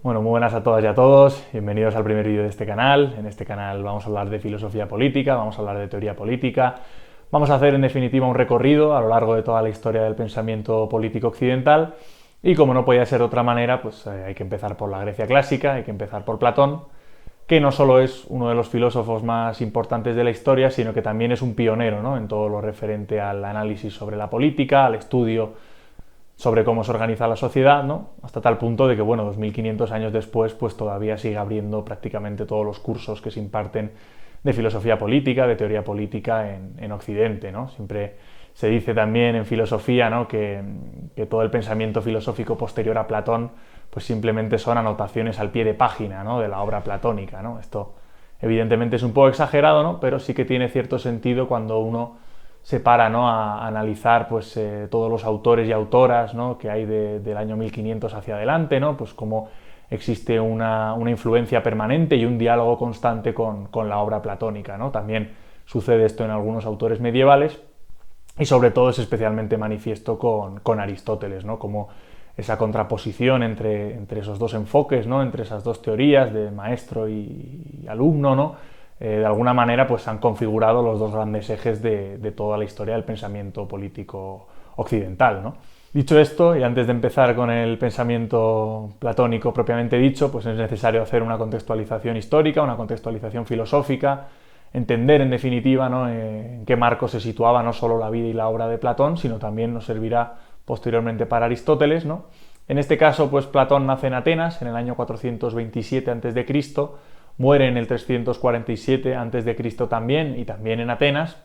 Bueno, muy buenas a todas y a todos, bienvenidos al primer vídeo de este canal. En este canal vamos a hablar de filosofía política, vamos a hablar de teoría política, vamos a hacer en definitiva un recorrido a lo largo de toda la historia del pensamiento político occidental y como no podía ser de otra manera, pues hay que empezar por la Grecia clásica, hay que empezar por Platón, que no solo es uno de los filósofos más importantes de la historia, sino que también es un pionero, ¿no?, en todo lo referente al análisis sobre la política, al estudio sobre cómo se organiza la sociedad, ¿no? Hasta tal punto de que, bueno, 2500 años después, pues todavía sigue abriendo prácticamente todos los cursos que se imparten de filosofía política, de teoría política en Occidente, ¿no? Siempre se dice también en filosofía, ¿no?, que todo el pensamiento filosófico posterior a Platón pues simplemente son anotaciones al pie de página, ¿no?, de la obra platónica, ¿no? Esto evidentemente es un poco exagerado, ¿no?, pero sí que tiene cierto sentido cuando uno se para, ¿no?, a analizar pues, todos los autores y autoras, ¿no?, que hay del año 1500 hacia adelante, ¿no?, pues cómo existe una influencia permanente y un diálogo constante con la obra platónica, ¿no? También sucede esto en algunos autores medievales y sobre todo es especialmente manifiesto con Aristóteles, ¿no?, como esa contraposición entre esos dos enfoques, ¿no?, entre esas dos teorías de maestro y alumno, ¿no?, de alguna manera pues han configurado los dos grandes ejes de toda la historia del pensamiento político occidental, ¿no? Dicho esto, y antes de empezar con el pensamiento platónico propiamente dicho, pues es necesario hacer una contextualización histórica, una contextualización filosófica, entender en definitiva, ¿no?, en qué marco se situaba no solo la vida y la obra de Platón, sino también nos servirá posteriormente para Aristóteles, ¿no? En este caso, pues Platón nace en Atenas en el año 427 a.C., muere en el 347 a.C. también, y también en Atenas,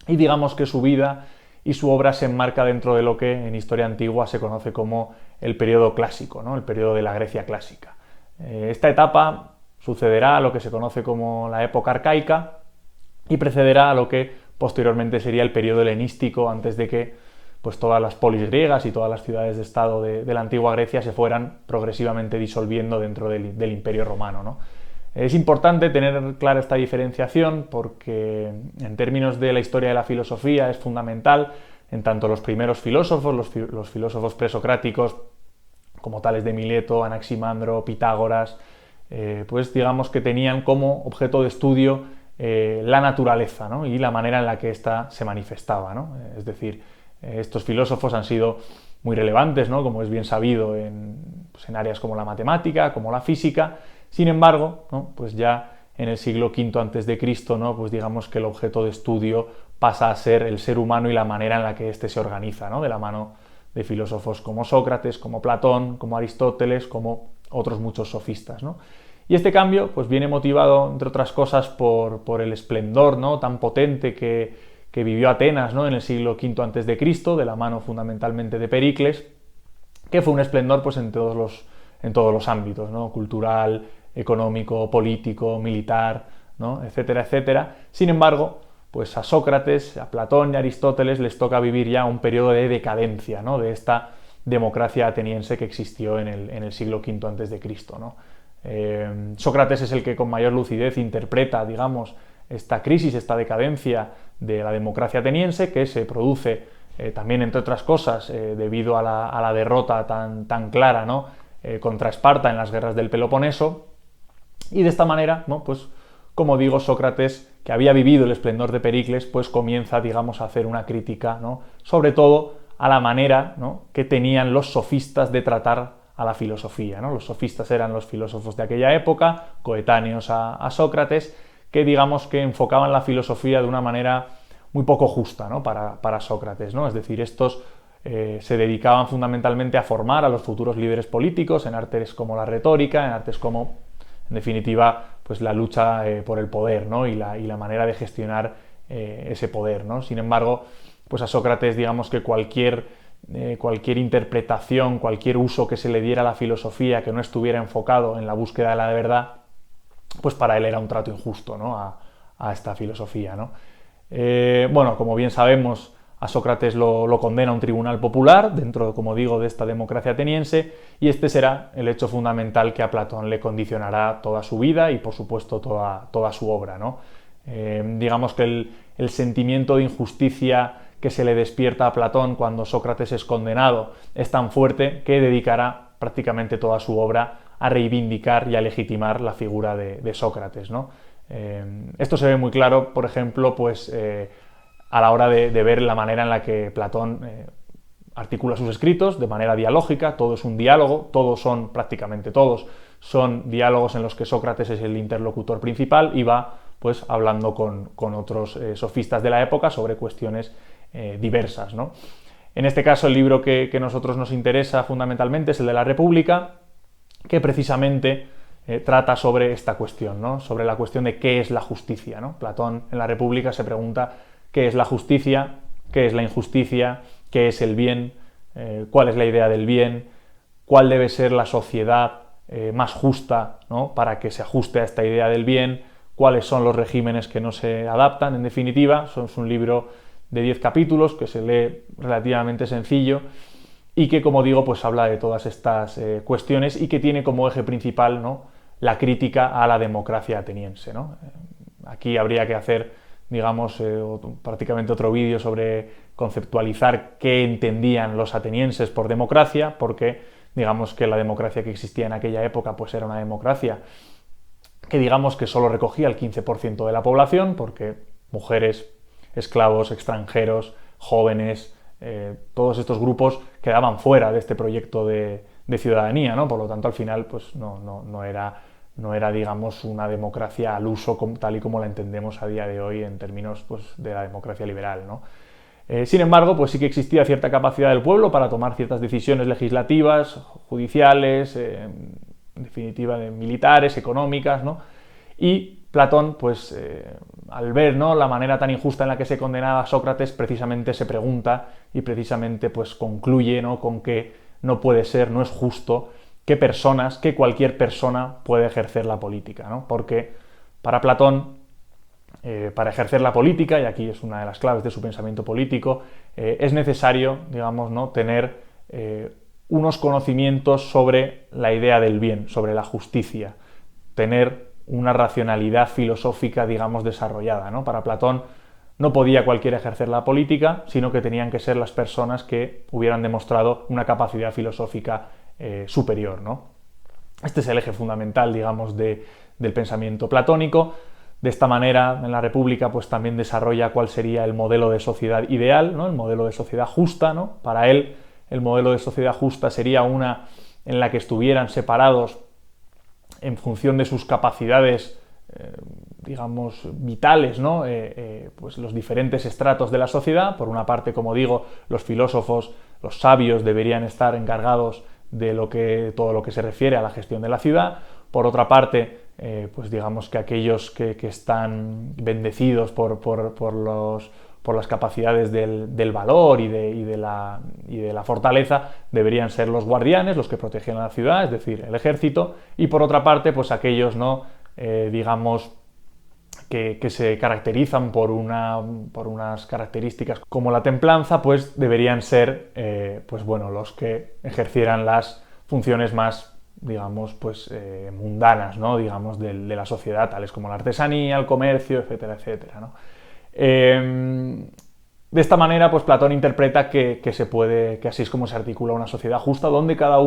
y digamos que su vida y su obra se enmarca dentro de lo que en historia antigua se conoce como el periodo clásico, ¿no?, el periodo de la Grecia clásica. Esta etapa sucederá a lo que se conoce como la época arcaica y precederá a lo que posteriormente sería el periodo helenístico, antes de que pues todas las polis griegas y todas las ciudades de estado de la antigua Grecia se fueran progresivamente disolviendo dentro del Imperio Romano, ¿no? Es importante tener clara esta diferenciación porque en términos de la historia de la filosofía es fundamental, en tanto los primeros filósofos, los filósofos presocráticos, como tales de Mileto, Anaximandro, Pitágoras, pues digamos que tenían como objeto de estudio la naturaleza, ¿no?, y la manera en la que ésta se manifestaba, ¿no? Es decir, estos filósofos han sido muy relevantes, ¿no?, como es bien sabido, pues en áreas como la matemática, como la física. Sin embargo, ¿no?, pues ya en el siglo V a.C., ¿no?, pues digamos que el objeto de estudio pasa a ser el ser humano y la manera en la que éste se organiza, ¿no?, de la mano de filósofos como Sócrates, como Platón, como Aristóteles, como otros muchos sofistas, ¿no? Y este cambio pues viene motivado, entre otras cosas, por el esplendor, ¿no?, tan potente que vivió Atenas, ¿no?, en el siglo V a.C., de la mano fundamentalmente de Pericles, que fue un esplendor pues en todos los ámbitos, ¿no?, cultural, económico, político, militar, ¿no?, etcétera, etcétera. Sin embargo, pues a Sócrates, a Platón y a Aristóteles les toca vivir ya un periodo de decadencia, ¿no?, de esta democracia ateniense que existió en el siglo V a.C., ¿no? Sócrates es el que con mayor lucidez interpreta, digamos, esta crisis, esta decadencia de la democracia ateniense, que se produce también, entre otras cosas, debido a la derrota tan clara, ¿no?, contra Esparta en las guerras del Peloponeso. Y de esta manera, ¿no?, pues como digo, Sócrates, que había vivido el esplendor de Pericles, pues comienza, digamos, a hacer una crítica, ¿no?, sobre todo a la manera, ¿no?, que tenían los sofistas de tratar a la filosofía, ¿no? Los sofistas eran los filósofos de aquella época, coetáneos a Sócrates, que digamos que enfocaban la filosofía de una manera muy poco justa, ¿no?, para Sócrates, ¿no? Es decir, estos se dedicaban fundamentalmente a formar a los futuros líderes políticos en artes como la retórica, en artes como, en definitiva, pues la lucha por el poder, ¿no?, y la manera de gestionar ese poder, ¿no? Sin embargo, pues a Sócrates, digamos que cualquier interpretación, cualquier uso que se le diera a la filosofía que no estuviera enfocado en la búsqueda de la verdad, pues para él era un trato injusto, ¿no?, a esta filosofía, ¿no? Bueno, como bien sabemos, a Sócrates lo condena un tribunal popular dentro, como digo, de esta democracia ateniense, y este será el hecho fundamental que a Platón le condicionará toda su vida y, por supuesto, toda su obra, ¿no? Digamos que el sentimiento de injusticia que se le despierta a Platón cuando Sócrates es condenado es tan fuerte que dedicará prácticamente toda su obra a reivindicar y a legitimar la figura de Sócrates, ¿no? Esto se ve muy claro, por ejemplo, pues, a la hora de ver la manera en la que Platón articula sus escritos de manera dialógica. Todo es un diálogo, prácticamente todos son diálogos en los que Sócrates es el interlocutor principal y va pues hablando con otros sofistas de la época sobre cuestiones diversas, ¿no? En este caso, el libro que a nosotros nos interesa fundamentalmente es el de la República, que precisamente trata sobre esta cuestión, ¿no? Sobre la cuestión de qué es la justicia, ¿no? Platón en la República se pregunta qué es la justicia, qué es la injusticia, qué es el bien, cuál es la idea del bien, cuál debe ser la sociedad más justa, ¿no? Para que se ajuste a esta idea del bien, cuáles son los regímenes que no se adaptan. En definitiva, es un libro de 10 capítulos que se lee relativamente sencillo y que, como digo, pues habla de todas estas cuestiones y que tiene como eje principal, ¿no?, la crítica a la democracia ateniense, ¿no? Aquí habría que hacer, digamos, prácticamente otro vídeo sobre conceptualizar qué entendían los atenienses por democracia, porque digamos que la democracia que existía en aquella época pues era una democracia que digamos que solo recogía el 15% de la población, porque mujeres, esclavos, extranjeros, jóvenes, todos estos grupos quedaban fuera de este proyecto de ciudadanía, ¿no? Por lo tanto, al final pues no era, digamos, una democracia al uso tal y como la entendemos a día de hoy en términos pues, de la democracia liberal, ¿no? Sin embargo, pues sí que existía cierta capacidad del pueblo para tomar ciertas decisiones legislativas, judiciales, en definitiva militares, económicas, ¿no? Y Platón, pues al ver, ¿no?, la manera tan injusta en la que se condenaba a Sócrates, precisamente se pregunta y precisamente pues concluye, ¿no?, con que no puede ser, no es justo que cualquier persona puede ejercer la política, ¿no? Porque para Platón, para ejercer la política, y aquí es una de las claves de su pensamiento político, es necesario, digamos, ¿no?, tener unos conocimientos sobre la idea del bien, sobre la justicia, tener una racionalidad filosófica, digamos, desarrollada, ¿no? Para Platón no podía cualquiera ejercer la política, sino que tenían que ser las personas que hubieran demostrado una capacidad filosófica superior, ¿no? Este es el eje fundamental, digamos, del pensamiento platónico. De esta manera, en la República, pues también desarrolla cuál sería el modelo de sociedad ideal, ¿no?, el modelo de sociedad justa, ¿no? Para él, el modelo de sociedad justa sería una en la que estuvieran separados en función de sus capacidades, digamos, vitales, ¿no?, pues los diferentes estratos de la sociedad. Por una parte, como digo, los filósofos, los sabios deberían estar encargados de todo lo que se refiere a la gestión de la ciudad. Por otra parte, pues digamos que aquellos que están bendecidos por las capacidades del valor y de la fortaleza deberían ser los guardianes, los que protegían a la ciudad, es decir, el ejército. Y por otra parte, pues aquellos, ¿no?, digamos, que se caracterizan por unas características como la templanza, pues deberían ser pues bueno, los que ejercieran las funciones más, digamos, pues mundanas, ¿no?, digamos, de la sociedad, tales como la artesanía, el comercio, etcétera, etcétera, ¿no? De esta manera, pues Platón interpreta que así es como se articula una sociedad justa, donde cada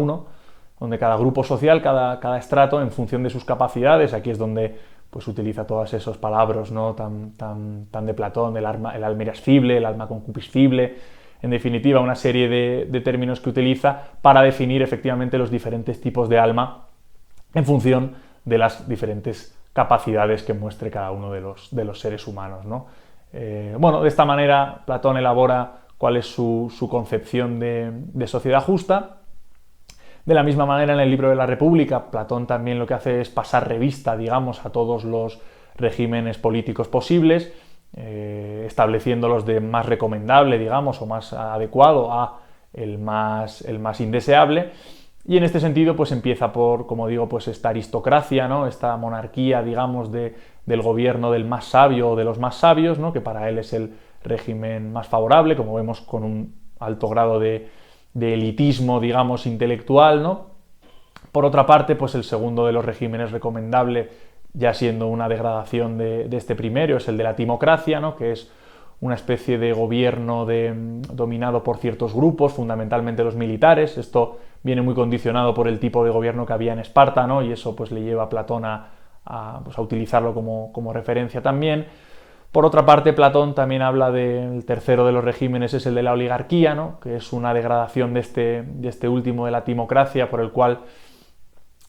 grupo social, cada estrato, en función de sus capacidades, aquí es donde pues utiliza todos esos palabras, ¿no?, tan de Platón, el alma irascible, el alma concupiscible, en definitiva una serie de términos que utiliza para definir efectivamente los diferentes tipos de alma en función de las diferentes capacidades que muestre cada uno de los seres humanos, ¿no? Bueno, de esta manera Platón elabora cuál es su concepción de sociedad justa. De la misma manera, en el libro de la República, Platón también lo que hace es pasar revista, digamos, a todos los regímenes políticos posibles, estableciéndolos de más recomendable, digamos, o más adecuado a el más indeseable. Y en este sentido, pues empieza por, como digo, pues esta aristocracia, ¿no?, esta monarquía, digamos, del gobierno del más sabio o de los más sabios, ¿no?, que para él es el régimen más favorable, como vemos, con un alto grado de elitismo, digamos, intelectual, ¿no? Por otra parte, pues el segundo de los regímenes recomendable, ya siendo una degradación de este primero, es el de la timocracia, ¿no?, que es una especie de gobierno dominado por ciertos grupos, fundamentalmente los militares. Esto viene muy condicionado por el tipo de gobierno que había en Esparta, ¿no? Y eso pues le lleva a Platón a utilizarlo como referencia también. Por otra parte, Platón también habla del tercero de los regímenes, es el de la oligarquía, ¿no? Que es una degradación de este último, de la timocracia, por el cual,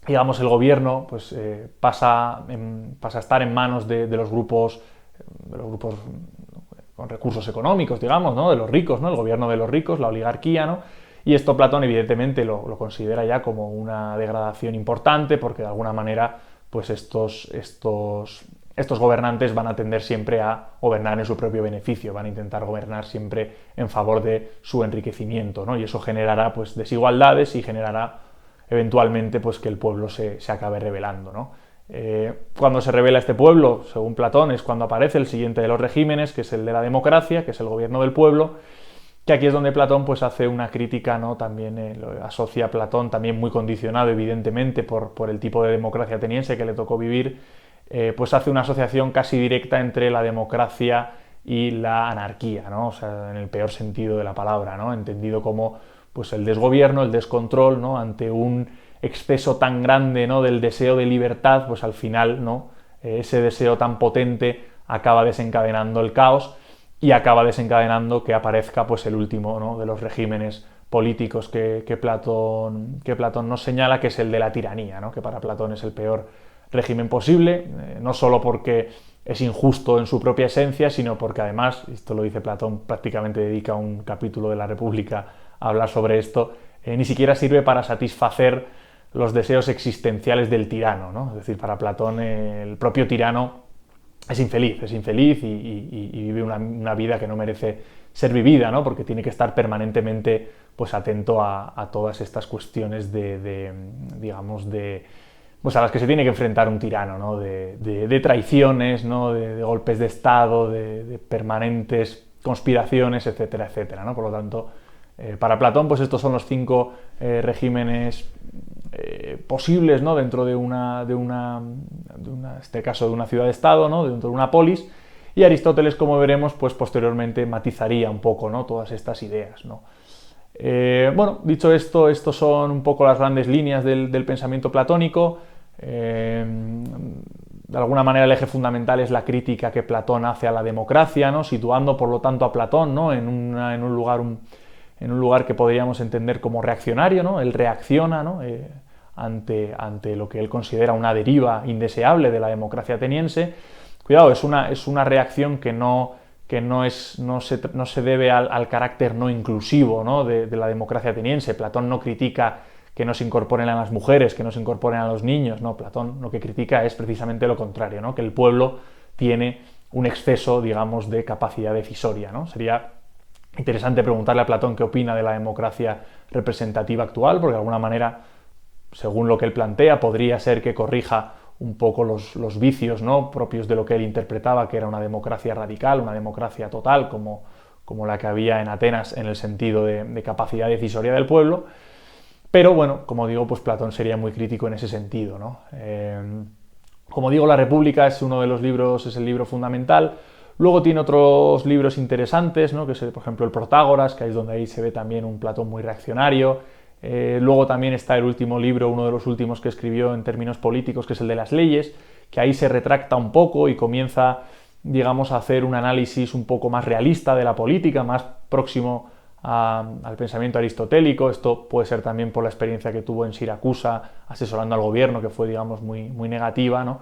digamos, el gobierno pues, pasa a estar en manos de los grupos con recursos económicos, digamos, ¿no? De los ricos, ¿no? El gobierno de los ricos, la oligarquía, ¿no? Y esto Platón evidentemente lo considera ya como una degradación importante, porque de alguna manera pues estos gobernantes van a tender siempre a gobernar en su propio beneficio, van a intentar gobernar siempre en favor de su enriquecimiento, ¿no? Y eso generará pues desigualdades y generará eventualmente pues que el pueblo se acabe rebelando, ¿no? Cuando se revela este pueblo, según Platón, es cuando aparece el siguiente de los regímenes, que es el de la democracia, que es el gobierno del pueblo, que aquí es donde Platón pues hace una crítica, ¿no? También lo asocia a Platón, también muy condicionado evidentemente por el tipo de democracia ateniense que le tocó vivir, pues hace una asociación casi directa entre la democracia y la anarquía, ¿no? O sea, en el peor sentido de la palabra, ¿no? Entendido como pues el desgobierno, el descontrol, ¿no? Ante un exceso tan grande, ¿no? Del deseo de libertad, pues al final, ¿no? Ese deseo tan potente acaba desencadenando el caos y acaba desencadenando que aparezca pues el último, ¿no? De los regímenes políticos que Platón nos señala, que es el de la tiranía, ¿no? Que para Platón es el peor régimen posible, no solo porque es injusto en su propia esencia, sino porque además, esto lo dice Platón, prácticamente dedica un capítulo de la República a hablar sobre esto, ni siquiera sirve para satisfacer los deseos existenciales del tirano, ¿no? Es decir, para Platón el propio tirano es infeliz y vive una vida que no merece ser vivida, ¿no? Porque tiene que estar permanentemente pues atento a todas estas cuestiones digamos, pues a las que se tiene que enfrentar un tirano, ¿no? De traiciones, ¿no? De golpes de Estado, de permanentes conspiraciones, etcétera, etcétera, ¿no? Por lo tanto, para Platón, pues estos son los 5 regímenes posibles, ¿no? Dentro de este caso de una ciudad-estado, ¿no? Dentro de una polis, y Aristóteles, como veremos, pues posteriormente matizaría un poco, ¿no? Todas estas ideas, ¿no? Bueno, dicho esto, estos son un poco las grandes líneas del pensamiento platónico. De alguna manera el eje fundamental es la crítica que Platón hace a la democracia, ¿no? Situando por lo tanto a Platón, ¿no? en un lugar que podríamos entender como reaccionario, ¿no? Él reacciona, ¿no? ante lo que él considera una deriva indeseable de la democracia ateniense. Cuidado, es una reacción que no se debe al carácter no inclusivo, ¿no? de la democracia ateniense. Platón no critica que no se incorporen a las mujeres, que no se incorporen a los niños, no, Platón lo que critica es precisamente lo contrario, ¿no? Que el pueblo tiene un exceso, digamos, de capacidad decisoria, ¿no? Sería interesante preguntarle a Platón qué opina de la democracia representativa actual, porque de alguna manera, según lo que él plantea, podría ser que corrija un poco los vicios, ¿no? Propios de lo que él interpretaba, que era una democracia radical, una democracia total, como la que había en Atenas en el sentido de capacidad decisoria del pueblo. Pero bueno, como digo, pues Platón sería muy crítico en ese sentido, ¿no? Como digo, La República es uno de los libros, es el libro fundamental. Luego tiene otros libros interesantes, ¿no? Que es, por ejemplo, el Protágoras, que es donde ahí se ve también un Platón muy reaccionario. Luego también está el último libro, uno de los últimos que escribió en términos políticos, que es el de las leyes, que ahí se retracta un poco y comienza, digamos, a hacer un análisis un poco más realista de la política, más próximo al pensamiento aristotélico. Esto puede ser también por la experiencia que tuvo en Siracusa asesorando al gobierno, que fue, digamos, muy negativa, ¿no?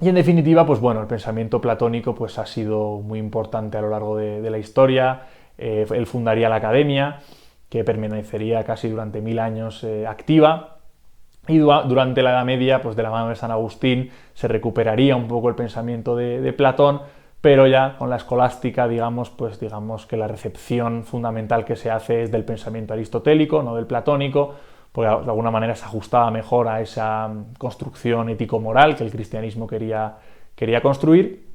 Y en definitiva, pues bueno, el pensamiento platónico pues ha sido muy importante a lo largo de la historia. Él fundaría la Academia, que permanecería casi durante 1000 años activa, y durante la Edad Media, pues de la mano de San Agustín, se recuperaría un poco el pensamiento de Platón, pero ya con la escolástica, digamos que la recepción fundamental que se hace es del pensamiento aristotélico, no del platónico, porque de alguna manera se ajustaba mejor a esa construcción ético-moral que el cristianismo quería construir.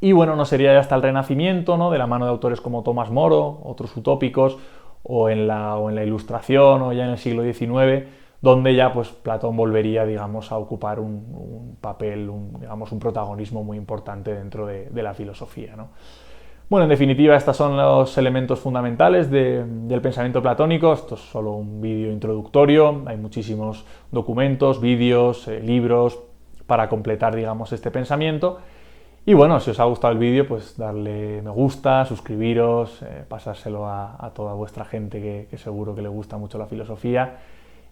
Y bueno, no sería ya hasta el Renacimiento, ¿no? De la mano de autores como Tomás Moro, otros utópicos, o en la Ilustración, o ya en el siglo XIX, donde ya pues Platón volvería, digamos, a ocupar un papel, digamos, un protagonismo muy importante dentro de la filosofía, ¿no? Bueno, en definitiva, estos son los elementos fundamentales del pensamiento platónico. Esto es solo un vídeo introductorio. Hay muchísimos documentos, vídeos, libros para completar, digamos, este pensamiento. Y bueno, si os ha gustado el vídeo, pues darle me gusta, suscribiros, pasárselo a toda vuestra gente que seguro que le gusta mucho la filosofía.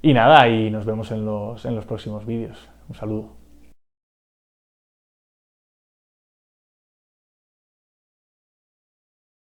Y nada, y nos vemos en los próximos vídeos. Un saludo.